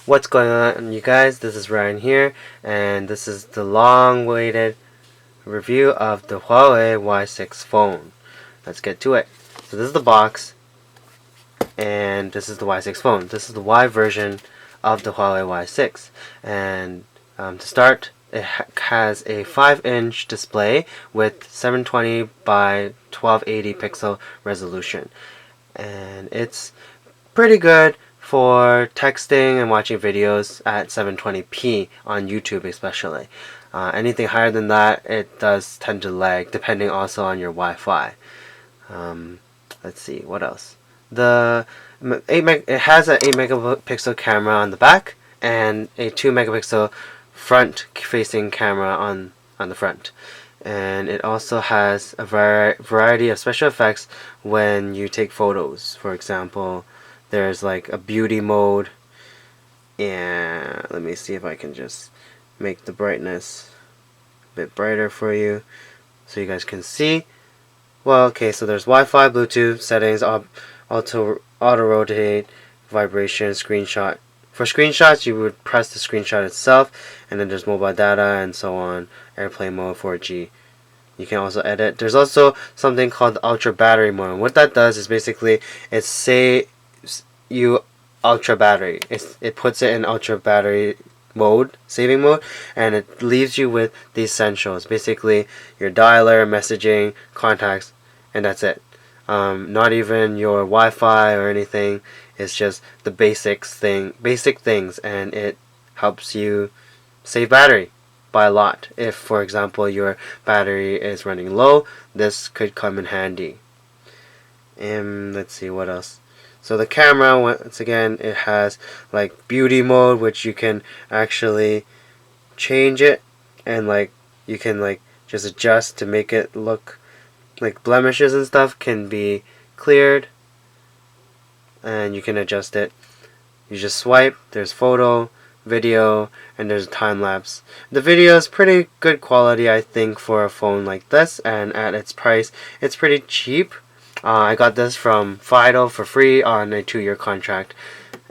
What's going on, you guys? This is Ryan here, and this is the long-awaited review of the Huawei Y6 phone. Let's get to it. So this is the box, and this is the Y6 phone. This is the Y version of the Huawei Y6. And to start, it has a 5-inch display with 720 by 1280 pixel resolution. And it's pretty good for texting and watching videos at 720p on YouTube especially. Anything higher than that, it does tend to lag, depending also on your Wi-Fi. Let's see, what else? It has an 8 megapixel camera on the back and a 2 megapixel front-facing camera on the front. And it also has a variety of special effects when you take photos. For example, there's like a beauty mode, and let me see if I can just make the brightness a bit brighter for you so you guys can see. Well, okay, so there's Wi-Fi, Bluetooth settings, auto rotate, vibration, screenshot. For screenshots, you would press the screenshot itself, and then there's mobile data and so on, airplane mode, 4G. You can also edit. There's also something called ultra battery mode. What that does is basically it saves you ultra battery. It puts it in ultra battery mode, saving mode, and it leaves you with the essentials. Basically, your dialer, messaging, contacts, and that's it. Not even your Wi-Fi or anything. It's just the basic things, and it helps you save battery by a lot. If, for example, your battery is running low, this could come in handy. Let's see what else. So the camera, once again, it has like beauty mode, which you can actually change it, and like you can like just adjust to make it look like blemishes and stuff can be cleared, and you can adjust it. You just swipe, there's photo, video, and there's time lapse. The video is pretty good quality, I think, for a phone like this, and at its price, it's pretty cheap. I got this from Fido for free on a 2-year contract,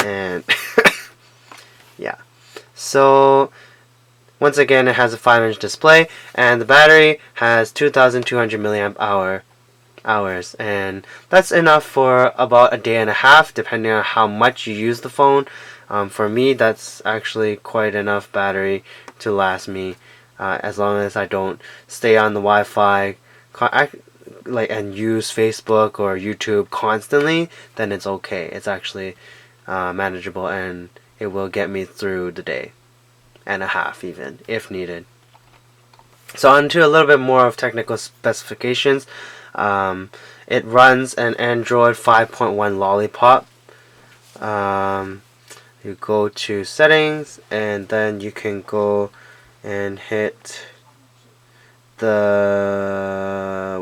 and yeah. So once again, it has a 5-inch display, and the battery has 2,200 milliamp hours, and that's enough for about a day and a half, depending on how much you use the phone. For me, that's actually quite enough battery to last me as long as I don't stay on the Wi-Fi and use Facebook or YouTube constantly. Then it's okay. It's actually manageable, and it will get me through the day and a half even if needed. So on to a little bit more of technical specifications. It runs an Android 5.1 Lollipop. You go to settings, and then you can go and hit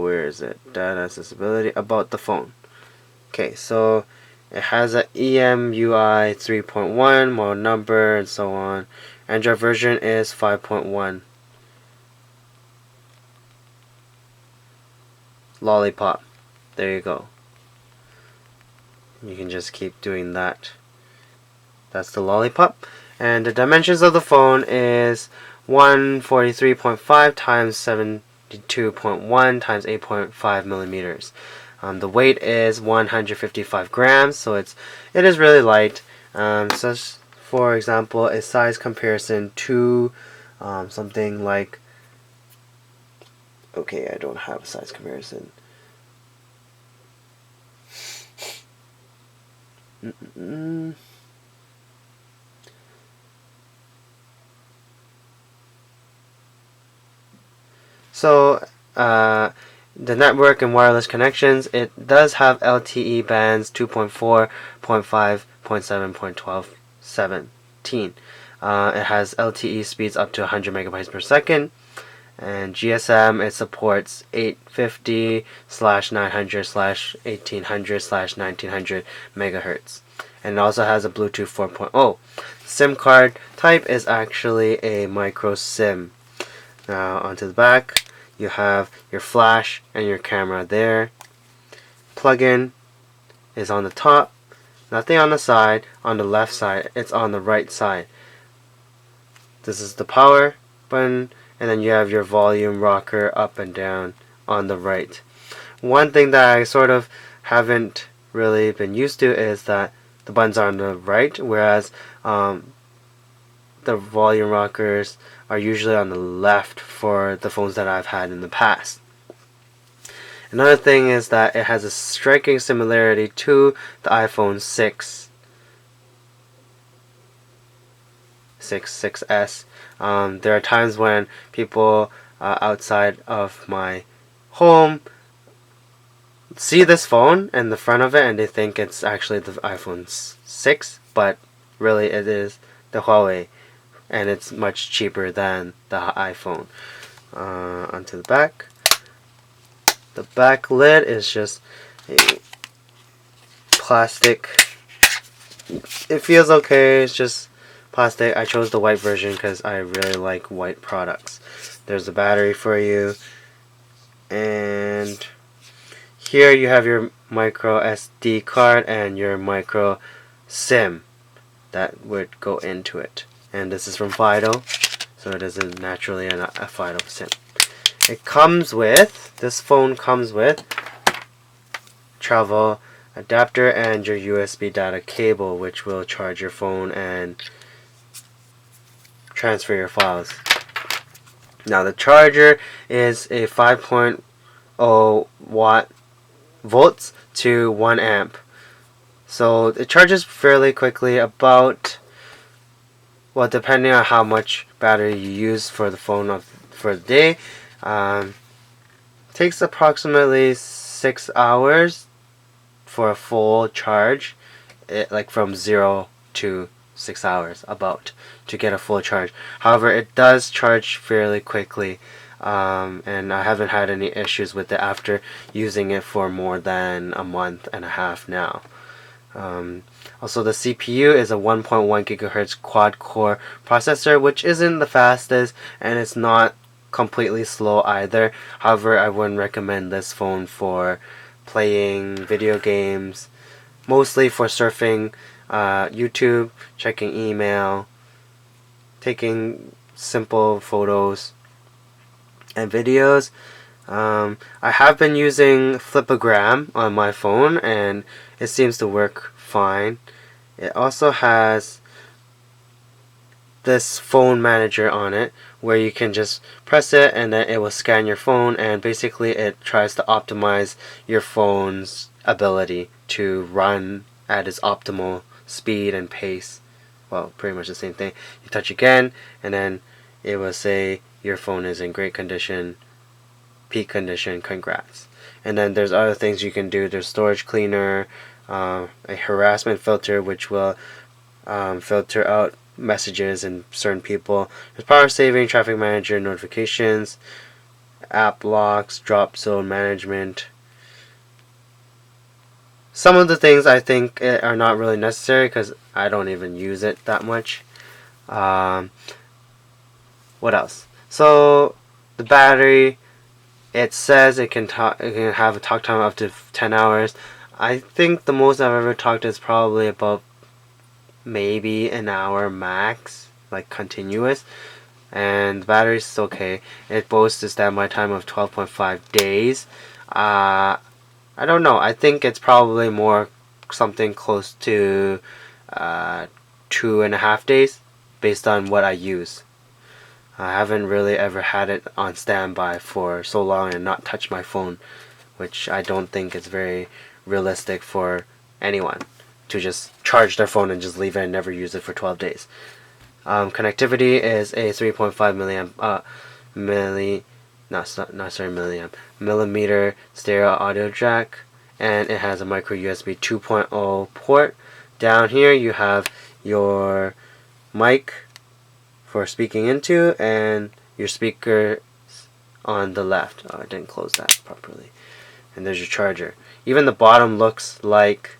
where is it? Data accessibility, about the phone. Okay, so it has a EMUI 3.1, model number, and so on. Android version is 5.1. Lollipop. There you go. You can just keep doing that. That's the Lollipop. And the dimensions of the phone is 143.5 times 72.1 times 8.5 millimeters. The weight is 155 grams, so it is really light. So for example, a size comparison to something like, okay, I don't have a size comparison. So the network and wireless connections, it does have LTE bands 2.4, 0.5, 0.7, 0.12, 17. It has LTE speeds up to 100 megabytes per second. And GSM, it supports 850/900/1800/1900 megahertz. And it also has a Bluetooth 4.0. SIM card type is actually a micro SIM. Now onto the back, you have your flash and your camera there. Plug-in is on the top, Nothing on the side, on the left side. It's on the right side. This is the power button, and then you have your volume rocker up and down on the right. One thing that I sort of haven't really been used to is that the buttons are on the right, whereas the volume rockers are usually on the left for the phones that I've had in the past. Another thing is that it has a striking similarity to the iPhone 6S. There are times when people outside of my home see this phone and the front of it and they think it's actually the iPhone 6, but really it is the Huawei, and it's much cheaper than the iPhone. Onto the back. The back lid is just a plastic. It feels okay, it's just plastic. I chose the white version because I really like white products. There's a battery for you, and here you have your micro SD card and your micro SIM that would go into it. And this is from Fido, so it is naturally a Fido SIM. It comes with, this phone comes with travel adapter and your USB data cable, which will charge your phone and transfer your files. Now the charger is a 5.0 volts to 1 amp. So it charges fairly quickly, about, well, depending on how much battery you use for the phone for the day. Takes approximately 6 hours for a full charge, like from 0 to 6 hours about to get a full charge. However, it does charge fairly quickly, and I haven't had any issues with it after using it for more than a month and a half now. Also, the CPU is a 1.1 gigahertz quad-core processor, which isn't the fastest, and it's not completely slow either. However, I wouldn't recommend this phone for playing video games, mostly for surfing YouTube, checking email, taking simple photos and videos. I have been using Flipagram on my phone, and it seems to work fine. It also has this phone manager on it where you can just press it and then it will scan your phone, and basically it tries to optimize your phone's ability to run at its optimal speed and pace. Well, pretty much the same thing. You touch again and then it will say your phone is in great condition, peak condition, congrats. And then there's other things you can do. There's storage cleaner, a harassment filter which will filter out messages and certain people. There's power saving, traffic manager, notifications, app locks, drop zone management. Some of the things I think are not really necessary because I don't even use it that much. What else? So the battery, it says it can have a talk time up to 10 hours. I think the most I've ever talked is probably about maybe an hour max, like continuous, and the battery's okay. It boasts a standby time of 12.5 days. I don't know, I think it's probably more something close to 2.5 days based on what I use. I haven't really ever had it on standby for so long and not touch my phone, which I don't think is very realistic for anyone to just charge their phone and just leave it and never use it for 12 days. Connectivity is a 3.5 millimeter stereo audio jack, and it has a micro USB 2.0 port. Down here you have your mic for speaking into and your speaker on the left. Oh, I didn't close that properly. And there's your charger. Even the bottom looks like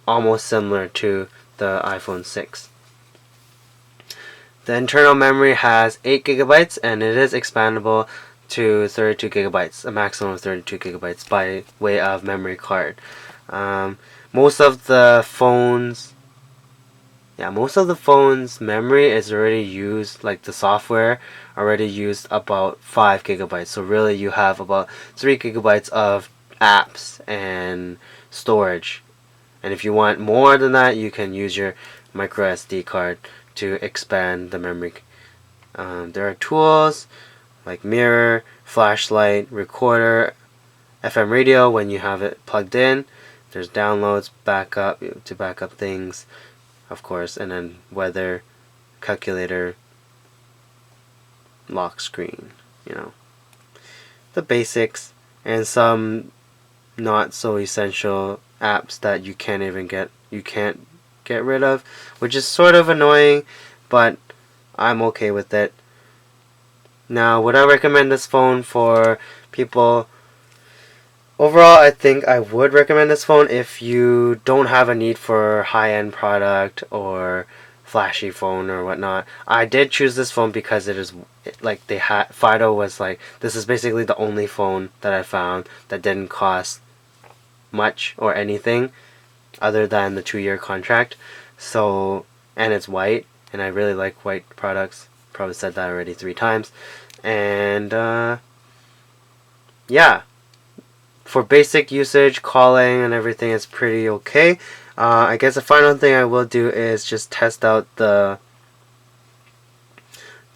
almost similar to the iPhone 6. The internal memory has 8 gigabytes and it is expandable to 32 gigabytes, a maximum of 32 gigabytes by way of memory card. most of the phones, most of the phone's memory is already used, like the software already used about 5 gigabytes. So really you have about 3 gigabytes of apps and storage. And if you want more than that, you can use your micro SD card to expand the memory. There are tools like mirror, flashlight, recorder, FM radio when you have it plugged in. There's downloads, backup to back up things, of course, and then weather, calculator, lock screen, the basics, and some not so essential apps that you can't get rid of, which is sort of annoying, but I'm okay with it. Now, would I recommend this phone for people? Overall, I think I would recommend this phone if you don't have a need for high-end product or flashy phone or whatnot. I did choose this phone because it is like Fido was like, this is basically the only phone that I found that didn't cost much or anything other than the 2-year contract. So, and it's white, and I really like white products. Probably said that already 3 times. And yeah, for basic usage, calling and everything is pretty okay. I guess the final thing I will do is just test out the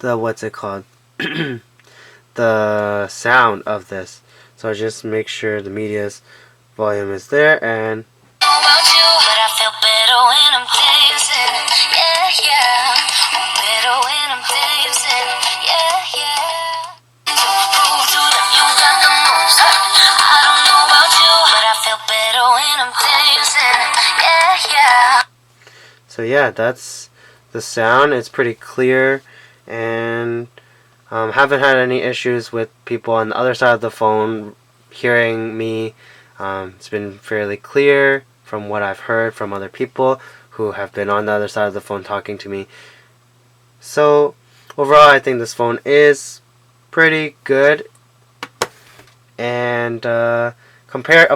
what's it called? The sound of this. So just make sure the media's volume is there, and so yeah, that's the sound. It's pretty clear, and haven't had any issues with people on the other side of the phone hearing me. It's been fairly clear from what I've heard from other people who have been on the other side of the phone talking to me. So overall, I think this phone is pretty good, and compared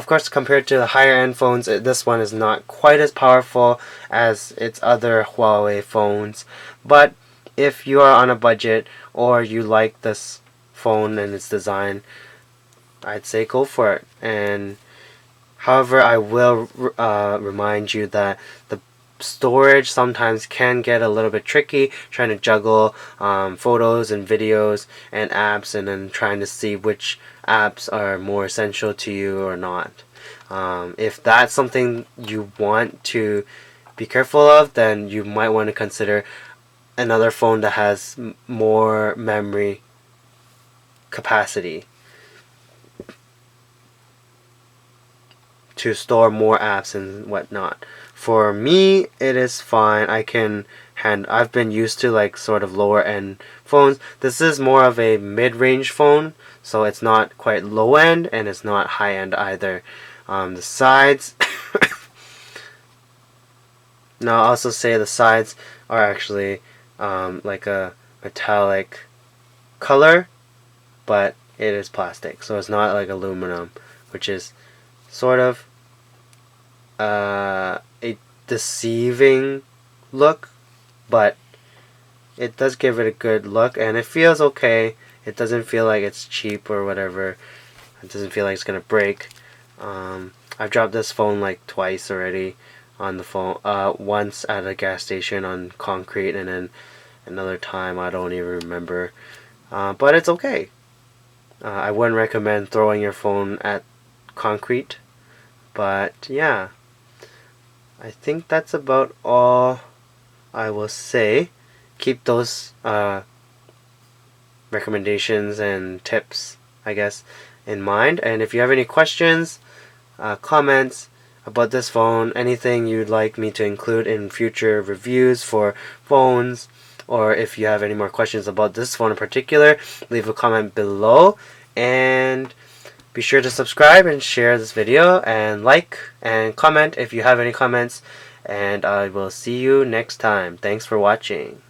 to the higher end phones, this one is not quite as powerful as its other Huawei phones. But if you are on a budget or you like this phone and its design, I'd say go for it. And however, I will remind you that the storage sometimes can get a little bit tricky, trying to juggle photos and videos and apps, and then trying to see which apps are more essential to you or not. If that's something you want to be careful of, then you might want to consider another phone that has more memory capacity to store more apps and whatnot. For me, it is fine. I've been used to like sort of lower end phones. This is more of a mid-range phone, so it's not quite low end and it's not high end either. The sides now I'll also say the sides are actually like a metallic color, but it is plastic, so it's not like aluminum, which is sort of a deceiving look, but it does give it a good look, and it feels okay. It doesn't feel like it's cheap or whatever. It doesn't feel like it's gonna break. I've dropped this phone like twice already on the phone. Once at a gas station on concrete, and then another time I don't even remember. But it's okay. I wouldn't recommend throwing your phone at concrete. But yeah, I think that's about all I will say. Keep those recommendations and tips, I guess, in mind. And if you have any questions, comments about this phone, anything you'd like me to include in future reviews for phones, or if you have any more questions about this phone in particular, leave a comment below. And be sure to subscribe and share this video, and like and comment if you have any comments. And I will see you next time. Thanks for watching.